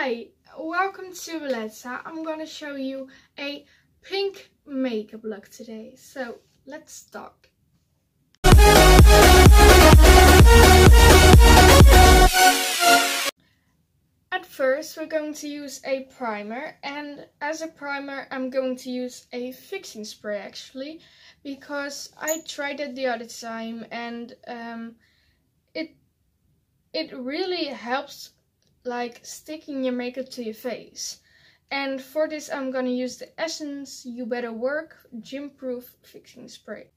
Hi, welcome to Bellezza. I'm gonna show you a pink makeup look today. So let's start. At first we're going to use a primer, and as a primer I'm going to use a fixing spray actually, because I tried it the other time and it really helps like sticking your makeup to your face. And for this I'm gonna use the Essence You Better Work Gym Proof Fixing Spray.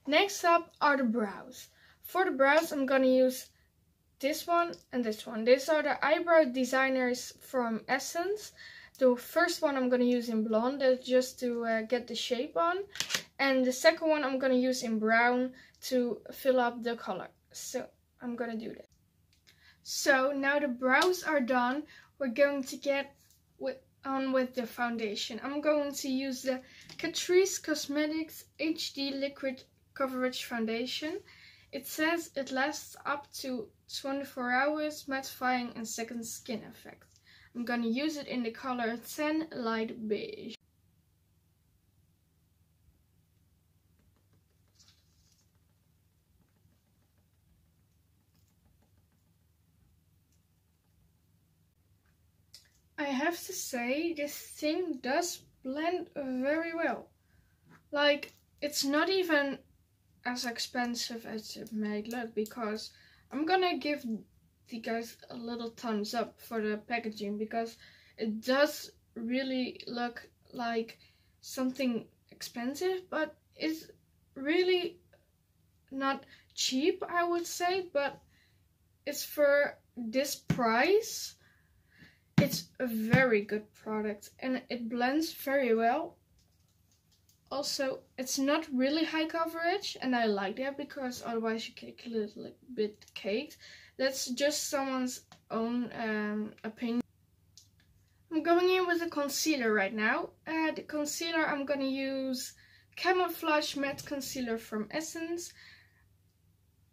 Next up are the brows. For the brows I'm gonna use this one and this one. These are the eyebrow designers from Essence. The first one I'm gonna use in blonde, that's just to get the shape on. And the second one I'm gonna use in brown to fill up the color. So I'm gonna do that. So now the brows are done, we're going to get on with the foundation. I'm going to use the Catrice Cosmetics HD Liquid Coverage Foundation. It says it lasts up to 24 hours, mattifying and second skin effect. I'm gonna use it in the color 10 Light Beige. I have to say, this thing does blend very well. Like, it's not even as expensive as it may look, because I'm gonna give you guys a little thumbs up for the packaging, because it does really look like something expensive, but it's really not cheap, I would say. But it's for this price, it's a very good product and it blends very well. Also, it's not really high coverage, and I like that because otherwise you get a little bit caked. That's just someone's own opinion. I'm going in with a concealer right now. The concealer I'm gonna use Camouflage Matte Concealer from Essence.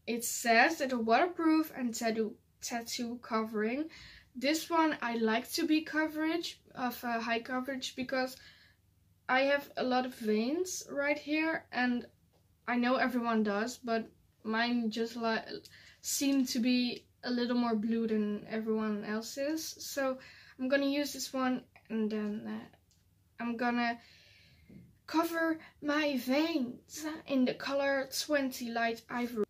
It says it's waterproof and tattoo covering. This one I like to be high coverage, because I have a lot of veins right here, and I know everyone does, but mine just seem to be a little more blue than everyone else's. So I'm gonna use this one, and then I'm gonna cover my veins in the color 20 Light Ivory.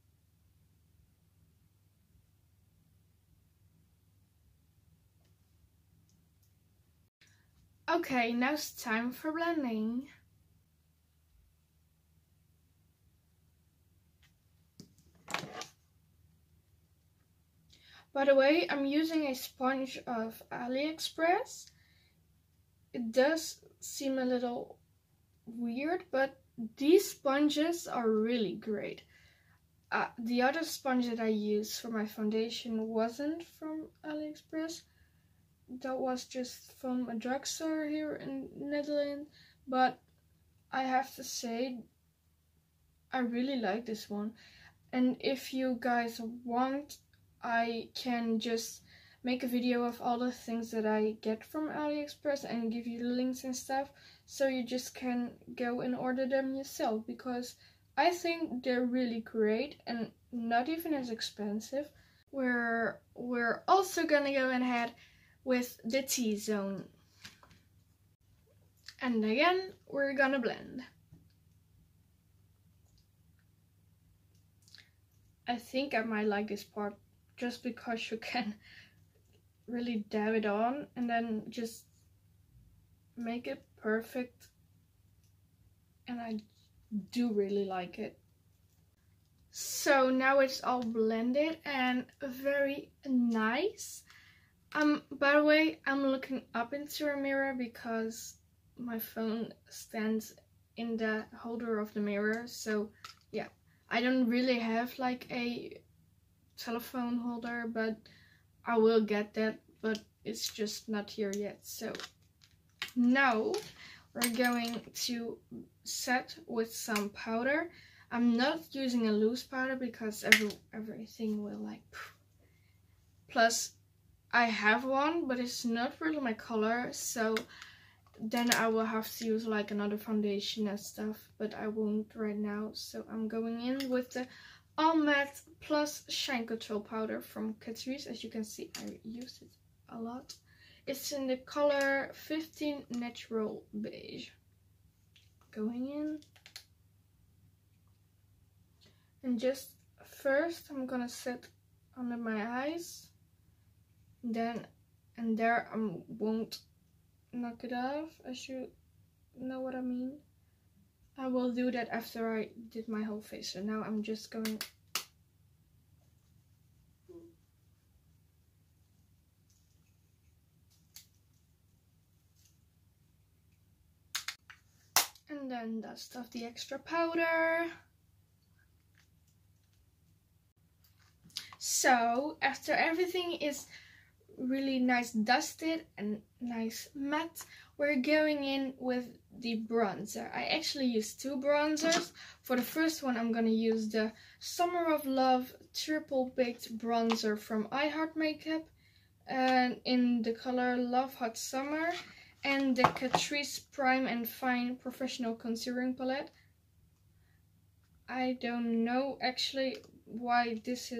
Okay, now it's time for blending. By the way, I'm using a sponge of AliExpress. It does seem a little weird, but these sponges are really great. The other sponge that I used for my foundation wasn't from AliExpress. That was just from a drugstore here in Netherlands, but I have to say I really like this one. And if you guys want, I can just make a video of all the things that I get from AliExpress and give you the links and stuff, so you just can go and order them yourself, because I think they're really great and not even as expensive. We're also gonna go ahead with the T-zone. And again, we're gonna blend. I think I might like this part, just because you can really dab it on and then just make it perfect. And I do really like it. So now it's all blended and very nice. By the way, I'm looking up into a mirror because my phone stands in the holder of the mirror. So yeah, I don't really have like a telephone holder, but I will get that, but it's just not here yet. So now we're going to set with some powder. I'm not using a loose powder because everything will like poof. Plus I have one, but it's not really my color, so then I will have to use like another foundation and stuff, but I won't right now. So I'm going in with the All Matte Plus Shine Control Powder from Catrice. As you can see, I used it a lot. It's in the color 15 Natural Beige. Going in. And just first I'm gonna set under my eyes. Then and there I won't knock it off, as you know what I mean. I will do that after I did my whole face. So now I'm just going and then dust off the extra powder. So after everything is really nice dusted and nice matte, we're going in with the bronzer. I actually used two bronzers. For the first one I'm gonna use the Summer of Love Triple Baked Bronzer from I Heart Makeup and in the color Love Hot Summer, and the Catrice Prime and Fine Professional Contouring Palette. I don't know actually why this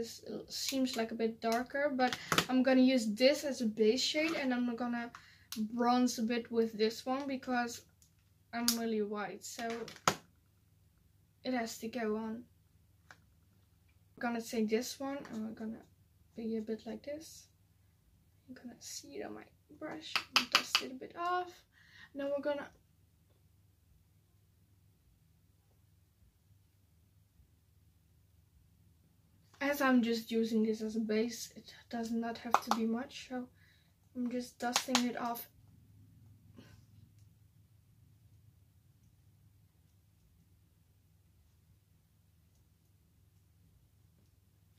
seems like a bit darker, but I'm gonna use this as a base shade, and I'm gonna bronze a bit with this one because I'm really white, so it has to go on. I'm gonna take this one and we're gonna be a bit like this. I'm gonna see it on my brush and dust it a bit off. Now we're gonna as I'm just using this as a base, it does not have to be much, so I'm just dusting it off.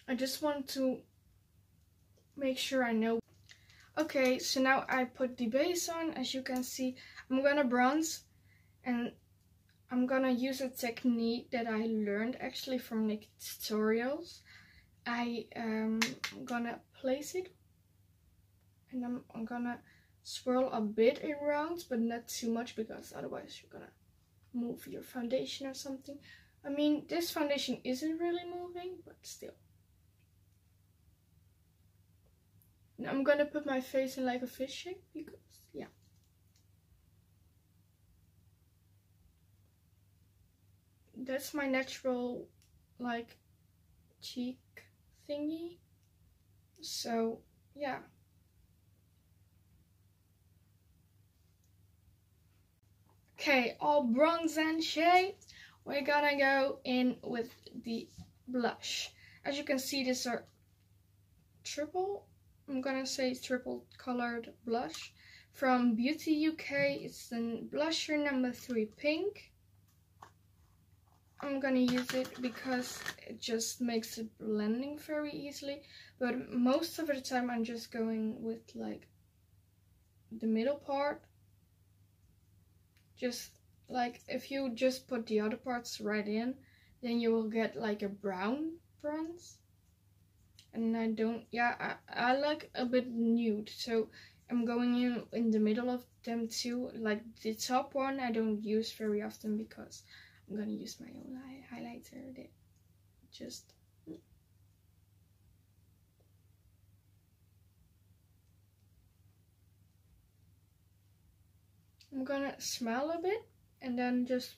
I just want to make sure I know. Okay, so now I put the base on. As you can see, I'm gonna bronze, and I'm gonna use a technique that I learned actually from Nick tutorials. I'm gonna place it and I'm gonna swirl a bit in rounds, but not too much because otherwise you're gonna move your foundation or something. I mean, this foundation isn't really moving, but still. Now I'm gonna put my face in like a fish shape because, yeah. That's my natural, like, cheek thingy. So, yeah. Okay, all bronze and shade. We're gonna go in with the blush. As you can see, these are triple colored blush from Beauty UK. It's the blusher number 3 pink. I'm gonna use it because it just makes it blending very easily, but most of the time I'm just going with like the middle part. Just like if you just put the other parts right in, then you will get like a brown bronze. And I don't, yeah, I like a bit nude, so I'm going in the middle of them too. Like the top one I don't use very often because I'm gonna use my own highlighter. Just I'm gonna smile a bit and then just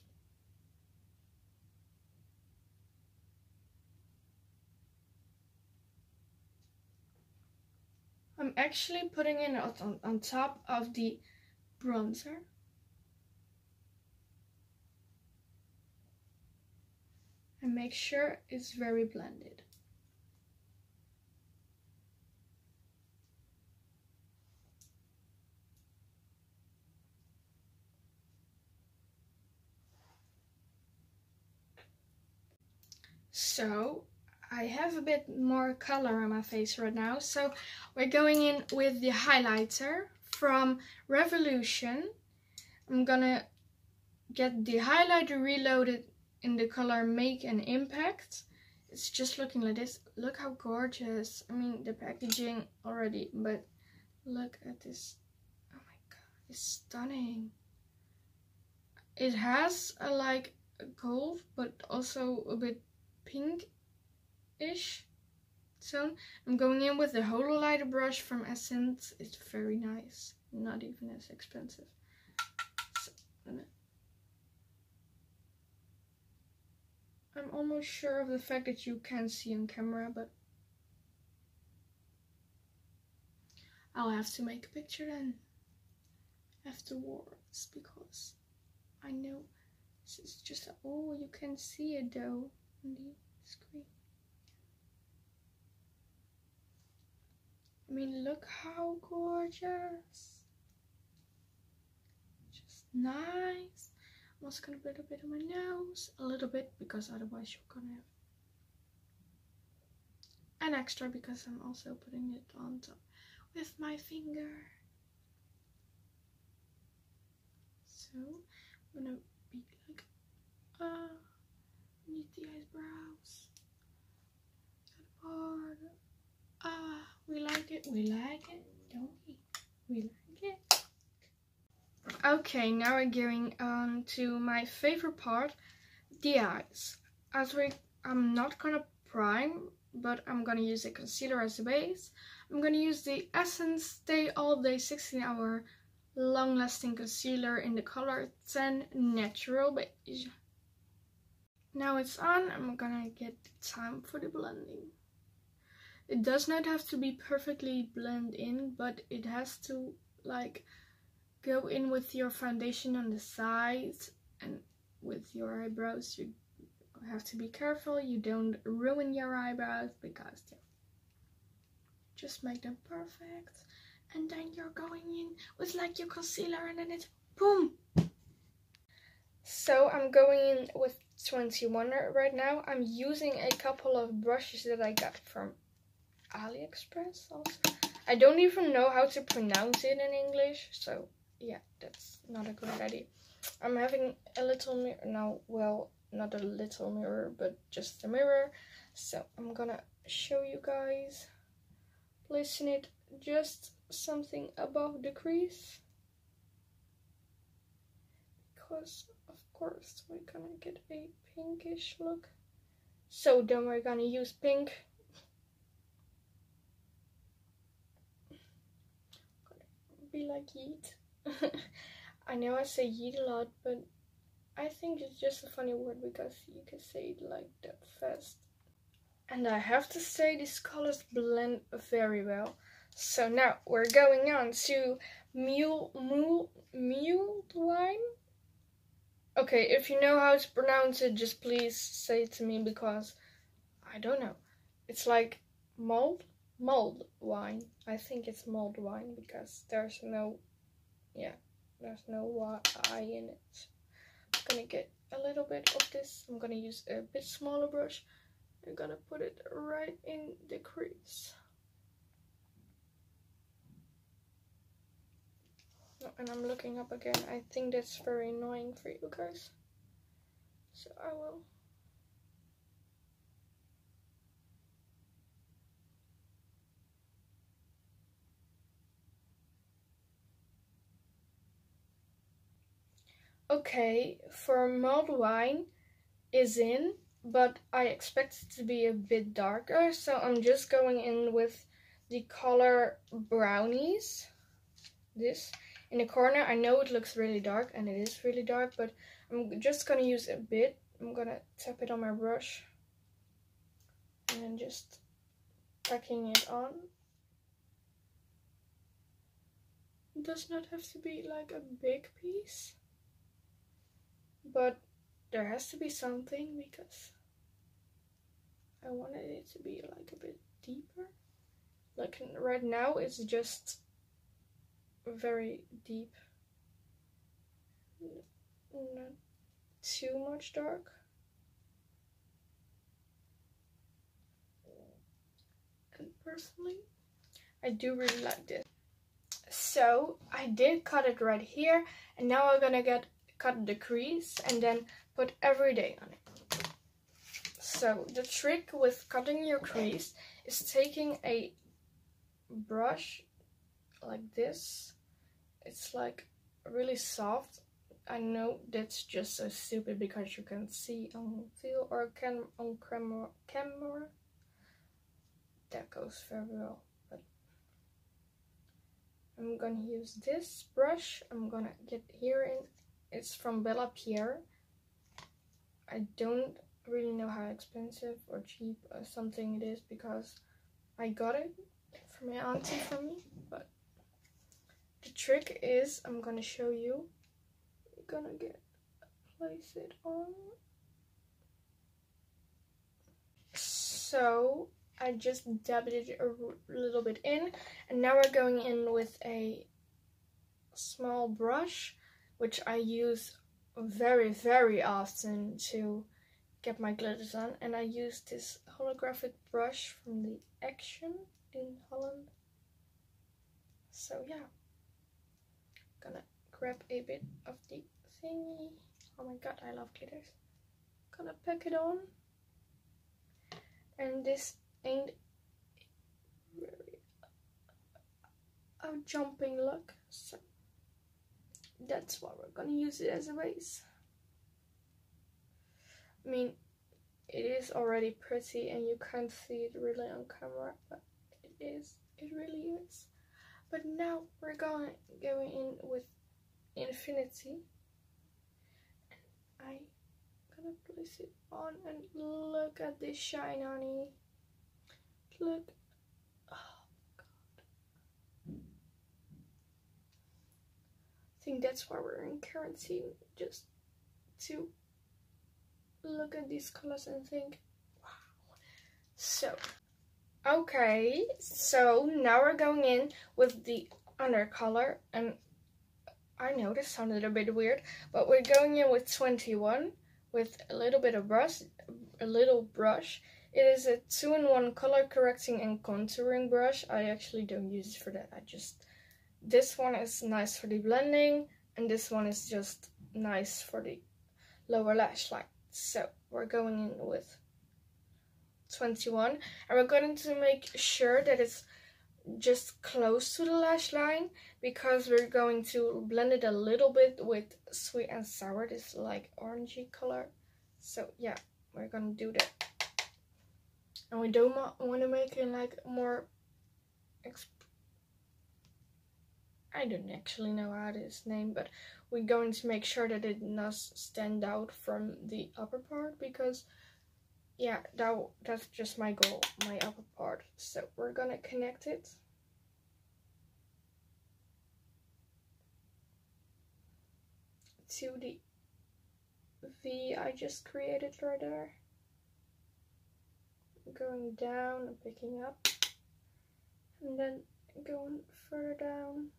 I'm actually putting it on top of the bronzer. And make sure it's very blended. So I have a bit more color on my face right now, so we're going in with the highlighter from Revolution. I'm gonna get the highlighter Reloaded in the color Make an Impact. It's just looking like this. Look how gorgeous. I mean, the packaging already, but look at this. Oh my god, it's stunning. It has a like a gold, but also a bit pink-ish tone. I'm going in with the Hololighter brush from Essence. It's very nice, not even as expensive. So, I'm almost sure of the fact that you can see on camera, but I'll have to make a picture then afterwards, because I know this is just oh, you can see it though on the screen. I mean, look how gorgeous. Just nice. I'm also gonna put a bit on my nose, a little bit, because otherwise you're gonna have an extra, because I'm also putting it on top with my finger. So I'm gonna be like beneath the eyebrows. That part. We like it. We like it, don't we? We like it. Okay, now we're going on to my favorite part, the eyes. I'm not gonna prime, but I'm gonna use a concealer as a base. I'm gonna use the Essence Stay All Day 16-Hour Long Lasting Concealer in the color 10 Natural Beige. Now it's on, I'm gonna get time for the blending. It does not have to be perfectly blend in, but it has to like go in with your foundation on the sides and with your eyebrows. You have to be careful you don't ruin your eyebrows, because yeah, just make them perfect. And then you're going in with like your concealer, and then it's boom. So I'm going in with 21 right now. I'm using a couple of brushes that I got from AliExpress also. I don't even know how to pronounce it in English, so yeah, that's not a good idea. I'm having a little mirror now. Well, not a little mirror, but just a mirror. So I'm gonna show you guys. Placing it just something above the crease, because of course we're gonna get a pinkish look. So then we're gonna use pink. Be like yeet. I know I say yeet a lot, but I think it's just a funny word because you can say it like that fast. And I have to say, these colors blend very well. So now we're going on to mulled wine. Okay, if you know how to pronounce it, just please say it to me, because I don't know. It's like mulled wine. I think it's mulled wine because there's no Y in it. I'm gonna get a little bit of this. I'm gonna use a bit smaller brush. I'm gonna put it right in the crease. And I'm looking up again. I think that's very annoying for you guys, so I will. Okay, for mulled wine is in, but I expect it to be a bit darker, so I'm just going in with the color Brownies. This in the corner. I know it looks really dark, and it is really dark, but I'm just gonna use a bit. I'm gonna tap it on my brush and then just packing it on. It does not have to be like a big piece, but there has to be something, because I wanted it to be like a bit deeper. Like right now it's just very deep, not too much dark. And personally, I do really like this. So I did cut it right here, and now I'm gonna cut the crease and then put Everyday on it. So the trick with cutting your crease is taking a brush like this. It's like really soft. I know that's just so stupid because you can see on video or on camera. That goes very well. But I'm gonna use this brush. I'm gonna get here in. It's from Bellezza. I don't really know how expensive or cheap or something it is because I got it from my auntie for me. But the trick is, I'm gonna show you. You're gonna place it on. So I just dabbed it a little bit in, and now we're going in with a small brush, which I use very often to get my glitters on, and I use this holographic brush from the Action in Holland. So yeah, gonna grab a bit of the thingy. Oh my god, I love glitters. Gonna pack it on, and this ain't very a jumping look, so that's why we're gonna use it as a base. I mean, it is already pretty and you can't see it really on camera, but it really is. But now we're going in with Infinity, and I'm gonna place it on, and look at this shine, honey. Look. Oh god. I think that's why we're in quarantine, just to look at these colors and think, wow. So, okay, so now we're going in with the under color, and I know this sounded a bit weird, but we're going in with 21 with a little bit of brush, It is a 2-in-1 color correcting and contouring brush. I actually don't use it for that. This one is nice for the blending, and this one is just nice for the lower lash line. So we're going in with 21, and we're going to make sure that it's just close to the lash line, because we're going to blend it a little bit with Sweet and Sour, this like orangey color. So yeah, we're gonna do that. And we don't want to make it like more I don't actually know how it is named, but we're going to make sure that it does stand out from the upper part, because yeah, that's just my goal, my upper part. So we're gonna connect it to the V I just created right there. Going down and picking up, and then going further down.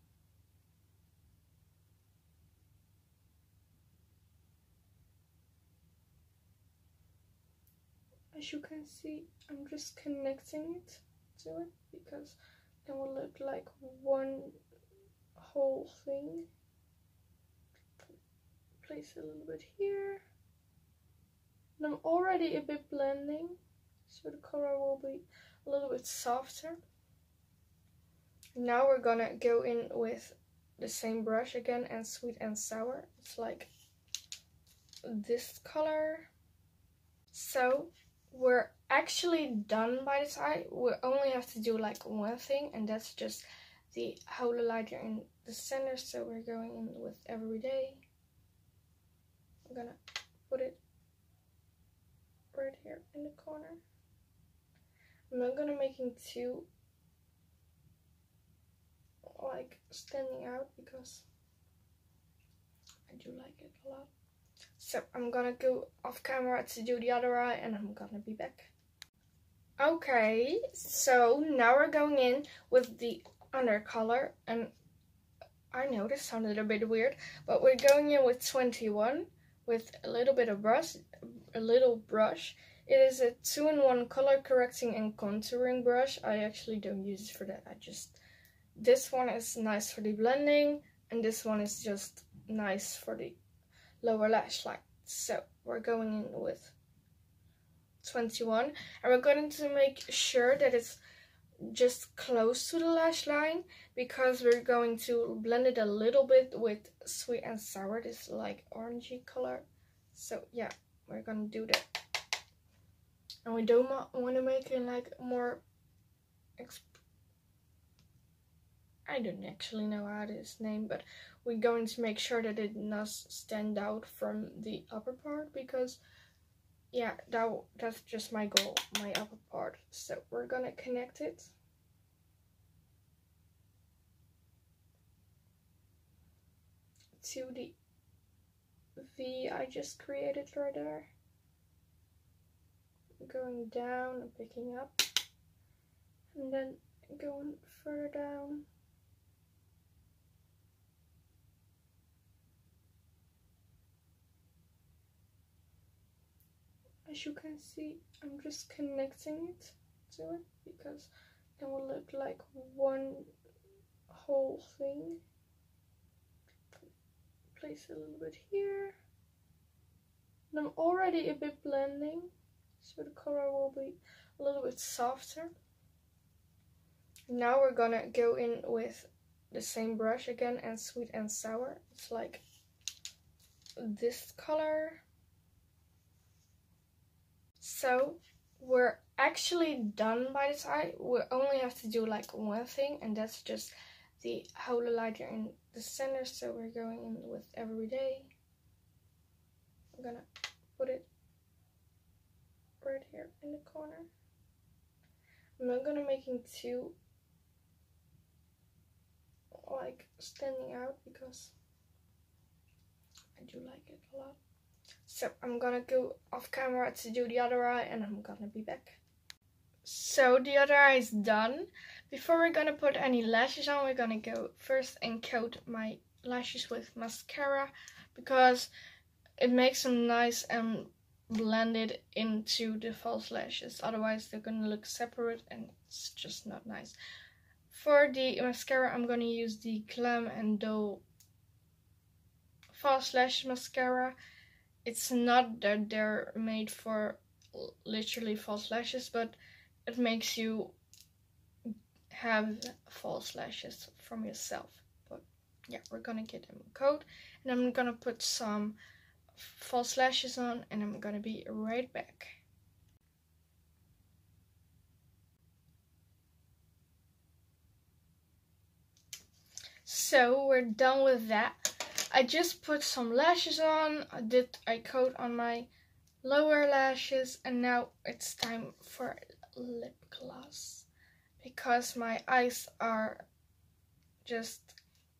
As you can see, I'm just connecting it to it, because it will look like one whole thing. Place a little bit here. And I'm already a bit blending, so the color will be a little bit softer. Now we're gonna go in with the same brush again and Sweet and Sour. It's like this color. So we're actually done by this eye. We only have to do like one thing, and that's just the highlighter in the center. So we're going in with Everyday. I'm gonna put it right here in the corner. I'm not gonna making two like standing out, because I do like it a lot. So I'm gonna go off camera to do the other eye, and I'm gonna be back. Okay, so now we're going in with the under color, and I know this sounded a bit weird, but we're going in with 21 with a little bit of brush. It is a 2-in-1 color correcting and contouring brush. I actually don't use it for that. This one is nice for the blending, and this one is just nice for the lower lash line. So we're going in with 21, and we're going to make sure that it's just close to the lash line, because we're going to blend it a little bit with sweet and sour, this like orangey color. So yeah, we're gonna do that. And we don't want to make it like more I don't actually know how it is named, but we're going to make sure that it does stand out from the upper part, because yeah, that's just my goal, my upper part. So we're gonna connect it. To the V I just created right there. Going down and picking up, and then going further down. As you can see, I'm just connecting it to it, because it will look like one whole thing. Place a little bit here. And I'm already a bit blending, so the color will be a little bit softer. Now we're gonna go in with the same brush again and sweet and sour. It's like this color. So we're actually done by this eye. We only have to do like one thing, and that's just the highlighter in the center. So we're going in with Everyday. I'm gonna put it right here in the corner. I'm not gonna making two like standing out, because I do like it a lot. So I'm gonna go off camera to do the other eye, and I'm gonna be back. So the other eye is done. Before we're gonna put any lashes on, we're gonna go first and coat my lashes with mascara, because it makes them nice and blended into the false lashes. Otherwise they're gonna look separate, and it's just not nice. For the mascara, I'm gonna use the Glam and Doll false lash mascara. It's not that they're made for literally false lashes, but it makes you have false lashes from yourself. But yeah, we're gonna get them a coat, and I'm gonna put some false lashes on, and I'm gonna be right back. So we're done with that. I just put some lashes on, I did a coat on my lower lashes, and now it's time for lip gloss, because my eyes are just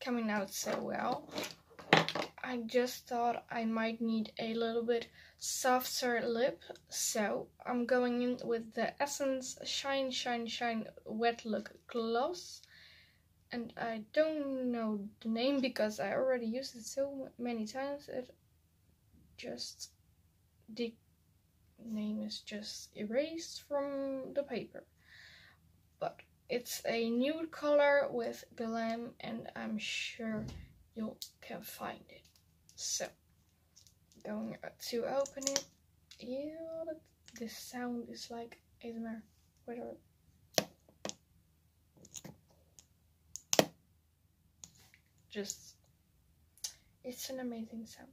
coming out so well. I just thought I might need a little bit softer lip, so I'm going in with the Essence Shine Shine Shine Wet Look Gloss. And I don't know the name because I already used it so many times. The name is just erased from the paper. But it's a nude color with glam, and I'm sure you can find it. So, going to open it. Yeah, this sound is like ASMR. Whatever. It's an amazing sound.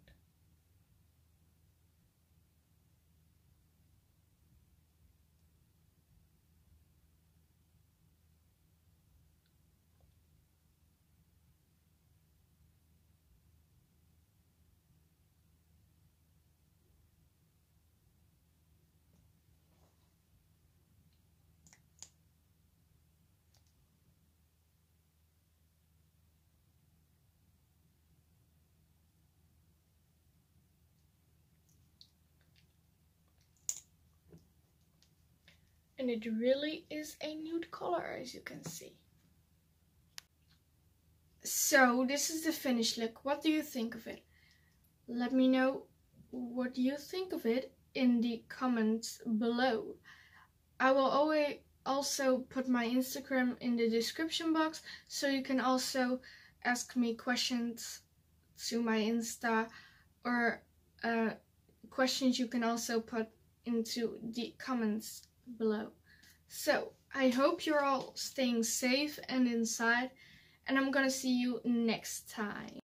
And it really is a nude color, as you can see. So this is the finished look. What do you think of it? Let me know what you think of it in the comments below. I will always also put my Instagram in the description box, so you can also ask me questions to my Insta, or questions you can also put into the comments below. So I hope you're all staying safe and inside, and I'm gonna see you next time.